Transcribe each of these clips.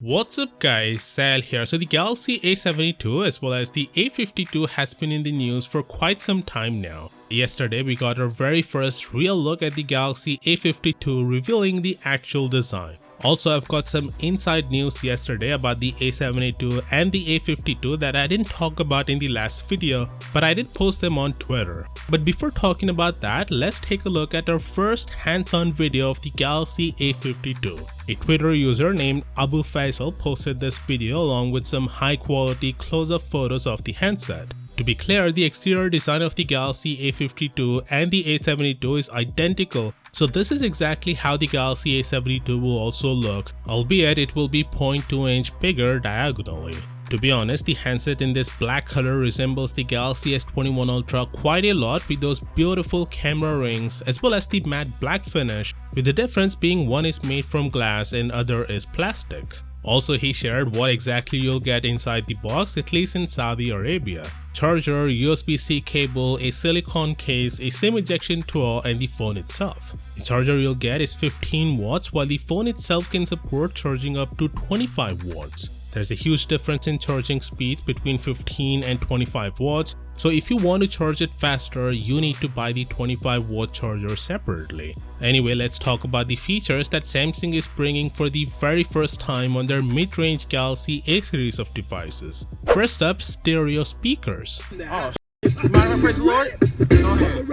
What's up guys, Sal here. So the Galaxy A72 as well as the A52 has been in the news for quite some time now. Yesterday we got our very first real look at the Galaxy A52 revealing the actual design. Also, I've got some inside news yesterday about the A72 and the A52 that I didn't talk about in the last video, but I did post them on Twitter. But before talking about that, let's take a look at our first hands-on video of the Galaxy A52. A Twitter user named Abu Faisal posted this video along with some high-quality close-up photos of the handset. To be clear, the exterior design of the Galaxy A52 and the A72 is identical, so this is exactly how the Galaxy A72 will also look, albeit it will be 0.2 inch bigger diagonally. To be honest, the handset in this black color resembles the Galaxy S21 Ultra quite a lot with those beautiful camera rings as well as the matte black finish, with the difference being one is made from glass and other is plastic. Also, he shared what exactly you'll get inside the box, at least in Saudi Arabia. Charger, USB-C cable, a silicone case, a SIM ejection tool, and the phone itself. The charger you'll get is 15 watts while the phone itself can support charging up to 25 watts. There's a huge difference in charging speeds between 15 and 25 watts, so if you want to charge it faster, you need to buy the 25 watt charger separately. Anyway, let's talk about the features that Samsung is bringing for the very first time on their mid-range Galaxy A series of devices. First up, stereo speakers. Oh, mind if I praise the Lord? Go ahead.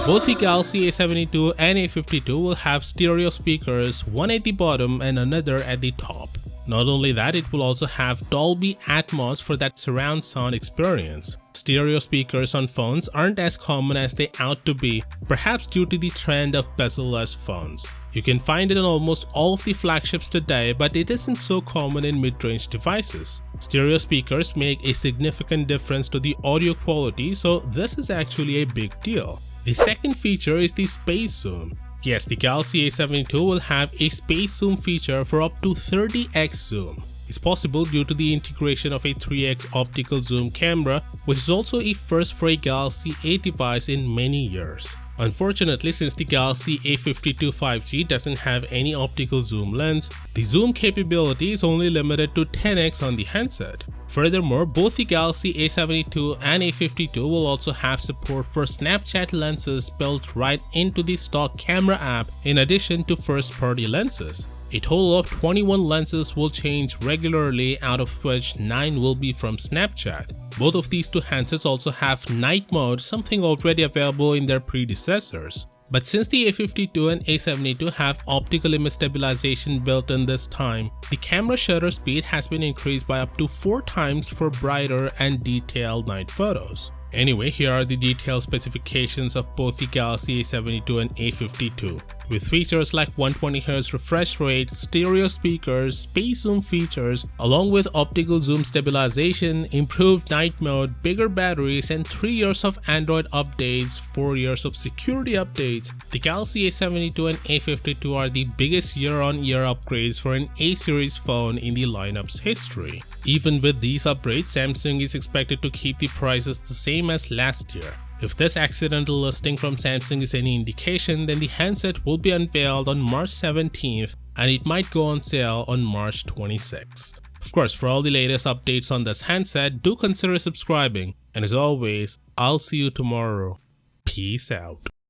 Both the Galaxy A72 and A52 will have stereo speakers, one at the bottom and another at the top. Not only that, it will also have Dolby Atmos for that surround sound experience. Stereo speakers on phones aren't as common as they ought to be, perhaps due to the trend of bezel-less phones. You can find it on almost all of the flagships today, but it isn't so common in mid-range devices. Stereo speakers make a significant difference to the audio quality, so this is actually a big deal. The second feature is the space zoom. Yes, the Galaxy A72 will have a space zoom feature for up to 30x zoom. It's possible due to the integration of a 3x optical zoom camera, which is also a first for a Galaxy A device in many years. Unfortunately, since the Galaxy A52 5G doesn't have any optical zoom lens, the zoom capability is only limited to 10x on the handset. Furthermore, both the Galaxy A72 and A52 will also have support for Snapchat lenses built right into the stock camera app in addition to first-party lenses. A total of 21 lenses will change regularly, out of which 9 will be from Snapchat. Both of these two handsets also have night mode, something already available in their predecessors. But since the A52 and A72 have optical image stabilization built in this time, the camera shutter speed has been increased by up to 4 times for brighter and detailed night photos. Anyway, here are the detailed specifications of both the Galaxy A72 and A52. With features like 120Hz refresh rate, stereo speakers, space zoom features, along with optical zoom stabilization, improved night mode, bigger batteries, and 3 years of Android updates, 4 years of security updates, the Galaxy A72 and A52 are the biggest year-on-year upgrades for an A series phone in the lineup's history. Even with these upgrades, Samsung is expected to keep the prices the same as last year. If this accidental listing from Samsung is any indication, then the handset will be unveiled on March 17th and it might go on sale on March 26th. Of course, for all the latest updates on this handset, do consider subscribing, and as always, I'll see you tomorrow. Peace out.